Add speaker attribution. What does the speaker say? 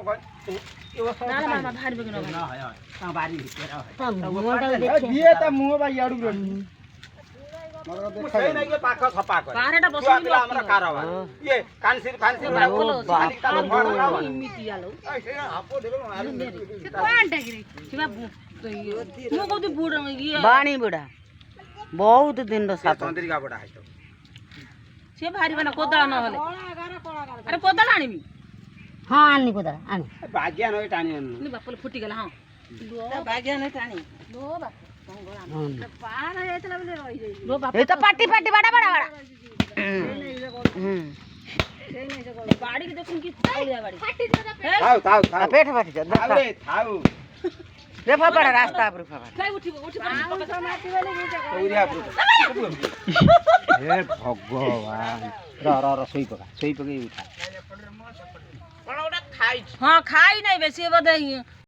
Speaker 1: ना मामा भारी बगनो
Speaker 2: ना है ता बारी भितर है
Speaker 3: दिए त मुह बा याडू रे मगर
Speaker 2: मुझे
Speaker 3: देखा
Speaker 2: नहीं के पाखा खपा कर
Speaker 1: पारेटा
Speaker 2: छुआ
Speaker 1: बसनी
Speaker 2: पिला हमरा कारवा ये कानसिर फानसिर
Speaker 1: बोलो
Speaker 2: खाली ता भर ना
Speaker 1: मिटी आलो
Speaker 2: ऐसे हापो देखो मारू
Speaker 1: कोन टागिरी शिवा मु को बुड ये
Speaker 4: बाणी बुढ़ा बहुत दिन रो साथ
Speaker 2: चंद्रिका बड़ा है तो
Speaker 1: से भारी बना कोदळा न होले अरे कोदळा आनिबी
Speaker 4: हाँ आनी कोदा आनी
Speaker 2: भाग्य नय टाणी
Speaker 1: नि बापले फुटी गेला हां
Speaker 4: भाग्य नहीं टाणी
Speaker 1: लो बा पार हेतला बले रही जाई लो बाप
Speaker 4: ये तो पाटी पाटी बड़ा बड़ा बड़ा
Speaker 1: गाड़ी के देखूं कि थाई जा गाड़ी
Speaker 2: थाउ थाउ थाउ
Speaker 4: पेट फाटी जा
Speaker 2: अरे थाउ
Speaker 4: रेफा पड़ा रास्ता पर रेफा
Speaker 1: काय उठी माटी वाले
Speaker 2: उरिया हे भगवान र सोई पका उठा
Speaker 1: हां खाई नहीं बेसी बदे